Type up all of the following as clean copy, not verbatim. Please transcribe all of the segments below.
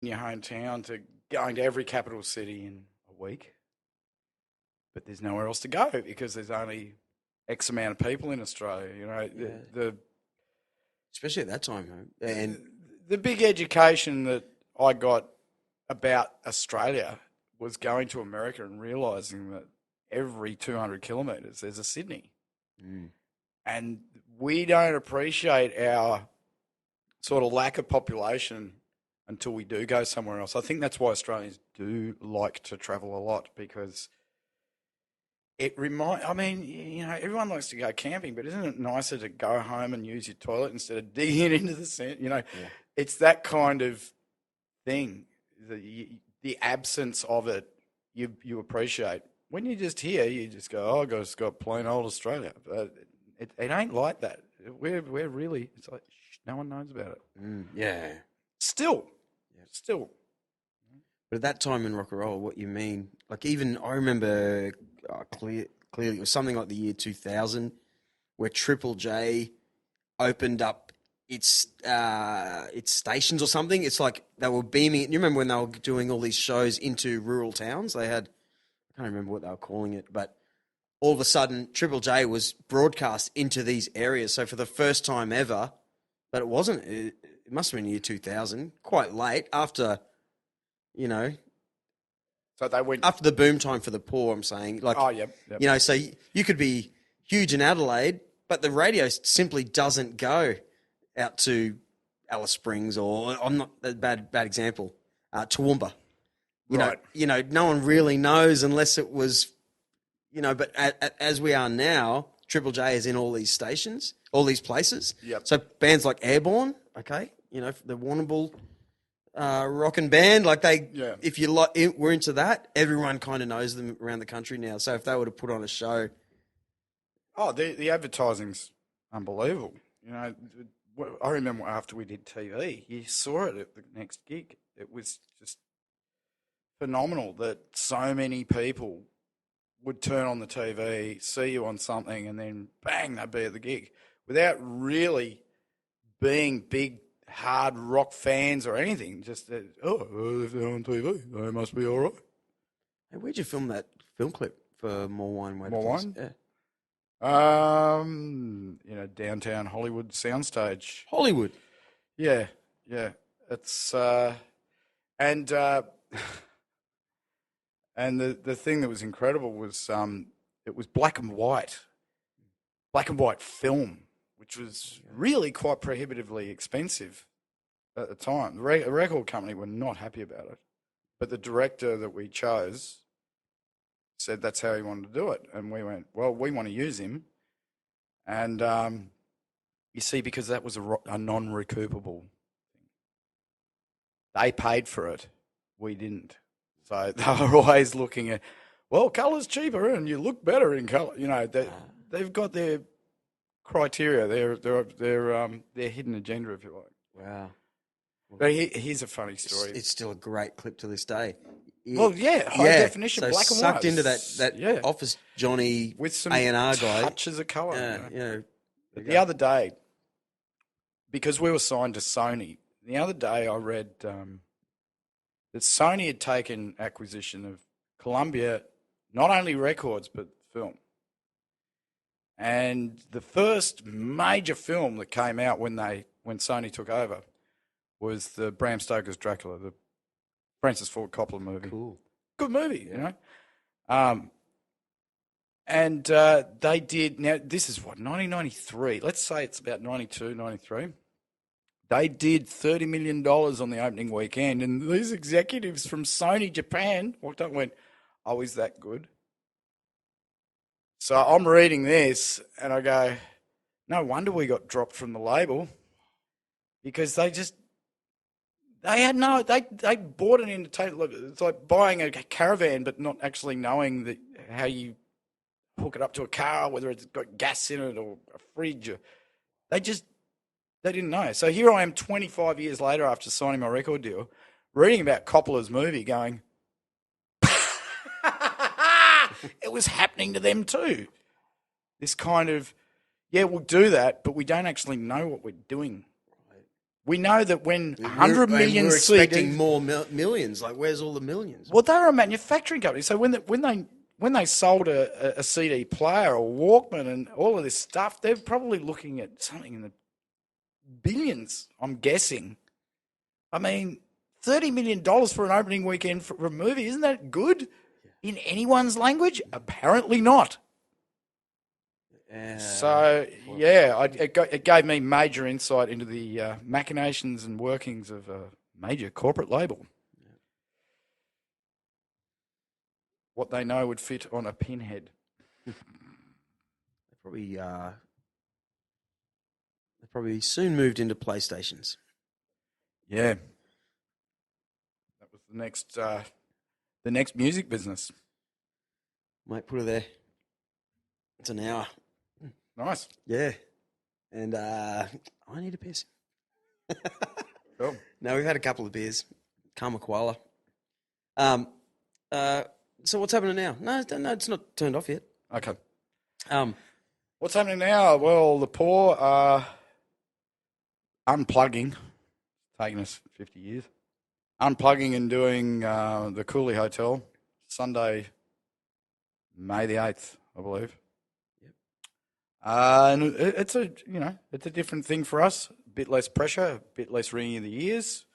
your hometown to going to every capital city in a week, but there's nowhere else to go because there's only X amount of people in Australia. You know, Yeah. the Especially at that time, man. And the big education that I got about Australia was going to America and realizing that every 200 kilometres there's a Sydney. mm, And we don't appreciate our sort of lack of population until we do go somewhere else. I think that's why Australians do like to travel a lot because I mean, you know, everyone likes to go camping, but isn't it nicer to go home and use your toilet instead of digging it into the sand? You know, yeah. it's that kind of thing. The absence of it, you appreciate. When you're just here, you just go, oh, I just got plain old Australia. But it ain't like that. We're really, it's like, no one knows about it. Yeah. Still, Yeah. still. But at that time in rock and roll, what you mean? Like even I remember clearly it was something like the year 2000 where Triple J opened up its stations or something. It's like they were beaming it. You remember when they were doing all these shows into rural towns? They had, I can't remember what they were calling it, but all of a sudden Triple J was broadcast into these areas. So for the first time ever, but it wasn't. It must have been year 2000, quite late after, you know, So they went, after the boom time for the poor. I'm saying, like, oh, yep. you know, so you could be huge in Adelaide, but the radio simply doesn't go out to Alice Springs or I'm not a bad example, Toowoomba. Right. You know, no one really knows unless it was, you know. But as we are now, Triple J is in all these stations, all these places. Yep. So bands like Airborne, okay, you know, the Warrnambool rock and band, like they, Yeah. if you we're into that, everyone kind of knows them around the country now. So if they were to put on a show, Oh, the advertising's unbelievable. You know, I remember after we did TV, you saw it at the next gig. It was just phenomenal that so many people would turn on the TV, see you on something, and then bang, they'd be at the gig without really being big, hard rock fans or anything. Just that, oh, if they're on TV, they must be all right. hey, where'd you film that film clip for More Wine? Wait, More Please? wine? Yeah. You know, downtown Hollywood soundstage. Hollywood. Yeah, yeah. It's and and the thing that was incredible was it was black and white film, which was really quite prohibitively expensive at the time. The record company were not happy about it, but the director that we chose said that's how he wanted to do it, and we went, well, we want to use him, and you see, because that was a non-recoupable thing. They paid for it, we didn't. So they were always looking at, well, colour's cheaper and you look better in colour. You know, they've got their criteria, their hidden agenda, if you like. Wow. But here's a funny story. It's still a great clip to this day. Well, yeah, high definition, so black and sucked white. into that Office Johnny with some A&R guy. touches of colour. Yeah, The other day, because we were signed to Sony, the other day I read that Sony had taken acquisition of Columbia, not only records, but film. And the first major film that came out when Sony took over was the Bram Stoker's Dracula, the Francis Ford Coppola movie. Cool. Good movie, you know. And they did, now this is what, 1993. Let's say it's about 92, 93. They did $30 million on the opening weekend, and these executives from Sony Japan walked up and went, oh, is that good? So I'm reading this, and I go, no wonder we got dropped from the label, because they bought an entertainment. It's like buying a caravan, but not actually knowing how you hook it up to a car, whether it's got gas in it or a fridge. They didn't know. So here I am 25 years later after signing my record deal, reading about Coppola's movie going, it was happening to them too. This kind of, yeah, we'll do that, but we don't actually know what we're doing. We know that when 100 million we're CDs... expecting more millions. Like, where's all the millions? Well, they're a manufacturing company. So when they sold a CD player or Walkman and all of this stuff, they're probably looking at something in the billions, I'm guessing. I mean, $30 million for an opening weekend for a movie, isn't that good in anyone's language? Apparently not. So, yeah, it gave me major insight into the machinations and workings of a major corporate label. What they know would fit on a pinhead. They probably soon moved into PlayStations. Yeah. That was the next music business. Might put her there. It's an hour. Nice. Yeah. And I need a piss. Cool. No, we've had a couple of beers. Karma Koala. So what's happening now? No, it's not turned off yet. Okay. What's happening now? Well, the poor are unplugging. Taking us 50 years. Unplugging and doing the Cooley Hotel Sunday, May the 8th, I believe. Yep. And it's a different thing for us. A bit less pressure, a bit less ringing of the ears,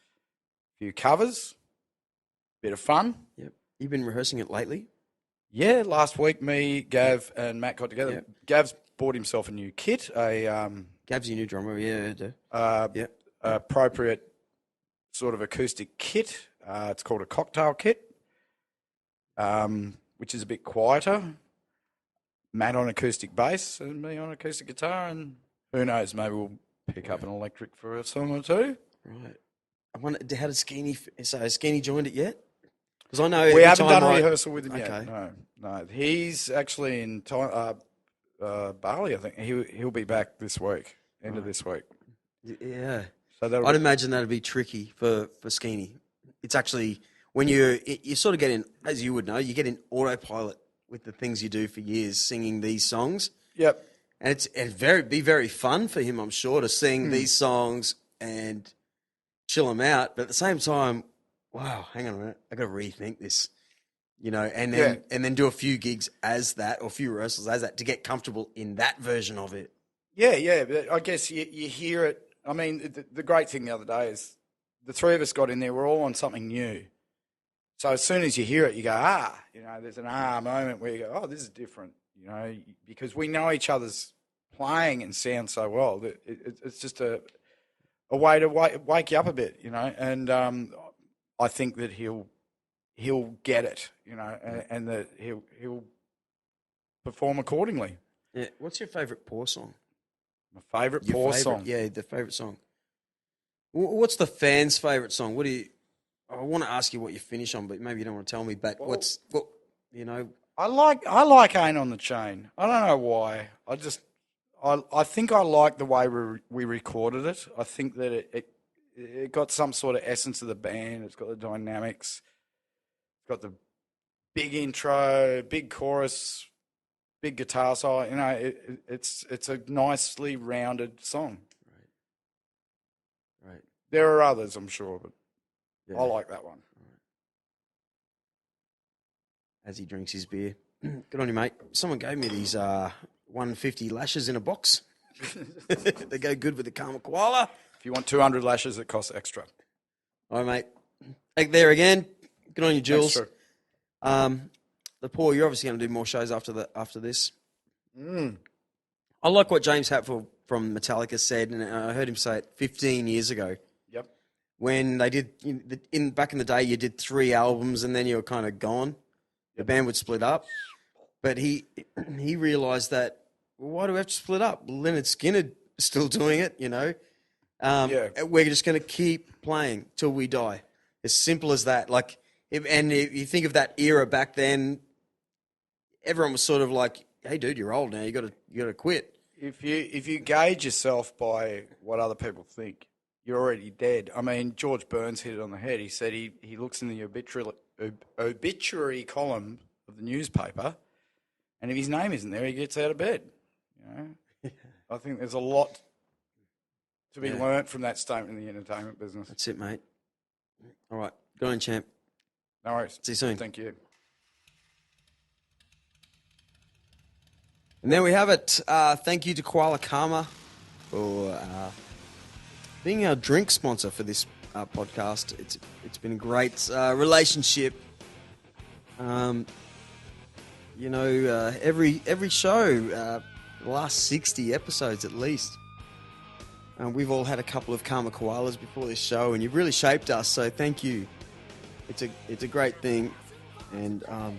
a few covers, bit of fun. Yep. You've been rehearsing it lately? Yeah, last week me, Gav, and Matt got together. Yep. Gav's bought himself a new kit, Gav's your new drummer, yeah. Appropriate sort of acoustic kit. It's called a cocktail kit, which is a bit quieter. Matt on acoustic bass and me on acoustic guitar, and who knows, maybe we'll pick up an electric for a song or two. Right. I wonder, how did Skeeny... So has Skeeny joined it yet? Because I know we haven't done a rehearsal with him yet. No. He's actually in Bali, I think. He'll be back this week, end of this week. Yeah. So I'd imagine that'd be tricky for Skeeny. It's actually, when you sort of get in, as you would know, you get in autopilot with the things you do for years, singing these songs. Yep. And it'd be very fun for him, I'm sure, to sing these songs and chill them out. But at the same time, wow, hang on a minute, I got to rethink this, and then do a few gigs as that, or a few rehearsals as that, to get comfortable in that version of it. Yeah. But I guess you hear it. I mean, the great thing the other day is the three of us got in there. We're all on something new. So as soon as you hear it, you go, there's an moment where you go, oh, this is different, because we know each other's playing and sound so well. It's just a way to wake you up a bit, and I think that he'll get it, and that he'll perform accordingly. Yeah. What's your favourite Paw song? My favourite Paw song? Yeah, the favourite song. What's the fans' favourite song? I want to ask you what you finish on, but maybe you don't want to tell me. But I like Ain't on the Chain. I don't know why. I think I like the way we recorded it. I think that it got some sort of essence of the band. It's got the dynamics. It's got the big intro, big chorus, big guitar solo. It's a nicely rounded song. Right. There are others, I'm sure, but yeah. I like that one. As he drinks his beer. Good on you, mate. Someone gave me these 150 lashes in a box. They go good with the Karma Koala. If you want 200 lashes, it costs extra. All right, mate. Back there again. Good on you, Jules. Thanks, the Paw, you're obviously going to do more shows after this. Mm. I like what James Hetfield from Metallica said, and I heard him say it 15 years ago. Yep. When they did, back in the day, you did 3 albums and then you were kind of gone. The band would split up. But he realised that, well, why do we have to split up? Leonard Skinner is still doing it, We're just going to keep playing till we die. As simple as that. Like, if you think of that era back then, everyone was sort of like, "Hey, dude, you're old now. You got to quit." If you gauge yourself by what other people think, you're already dead. I mean, George Burns hit it on the head. He said he looks in the obituary column of the newspaper, and if his name isn't there, he gets out of bed. I think there's a lot to be learnt from that statement in the entertainment business. That's it, mate. All right. Go on, champ. No worries. See you soon. Thank you. And there we have it. Thank you to Koala Karma for being our drink sponsor for this podcast. It's been a great relationship. Every show, the last 60 episodes at least, we've all had a couple of Karma Koalas before this show, and you've really shaped us. So thank you. It's a great thing, and I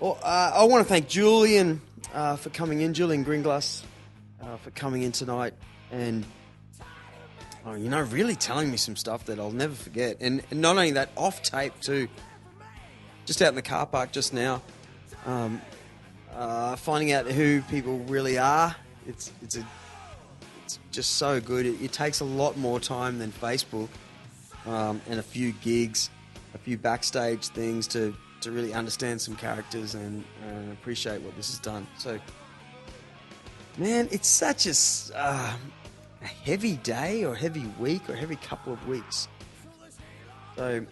want to thank Julian for coming in, Julian Grynglas, for coming in tonight, and really telling me some stuff that I'll never forget. And not only that, off tape too. Just out in the car park just now, finding out who people really are. It's just so good. It takes a lot more time than Facebook, and a few gigs, a few backstage things to really understand some characters and appreciate what this has done. So, man, it's such a heavy day or heavy week or heavy couple of weeks. So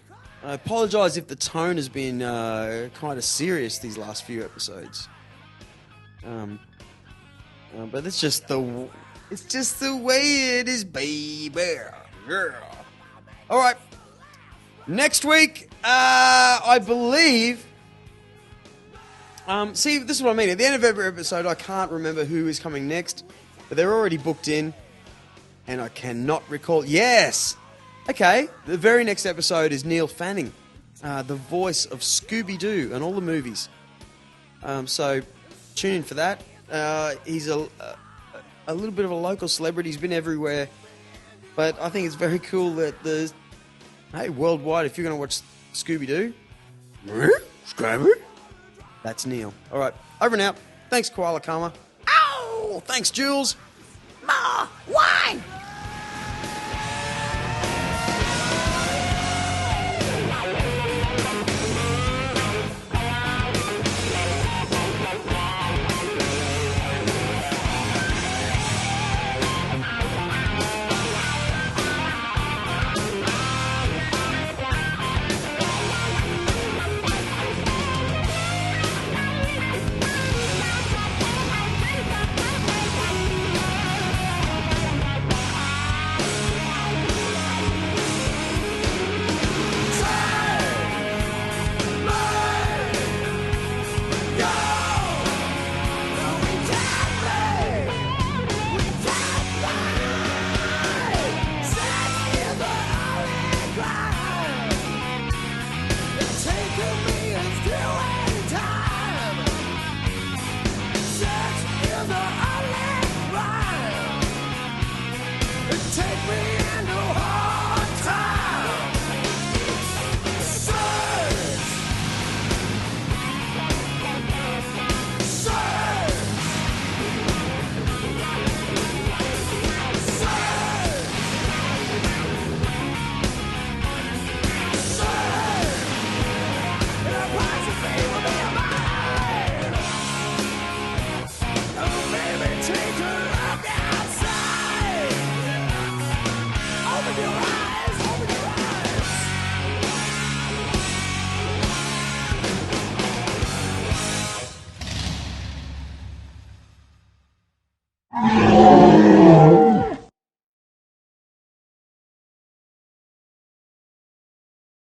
I apologise if the tone has been kind of serious these last few episodes. But it's just the way it is, baby. Girl. All right. Next week, I believe. See, this is what I mean. At the end of every episode, I can't remember who is coming next, but they're already booked in, and I cannot recall. Yes. Okay. The very next episode is Neil Fanning, the voice of Scooby-Doo and all the movies. So tune in for that. He's a little bit of a local celebrity. He's been everywhere, but I think it's very cool that there's. Hey, worldwide, if you're going to watch Scooby-Doo, that's Neil. All right, over and out. Thanks, Koala Karma. Ow! Thanks, Jules. Ma, wine!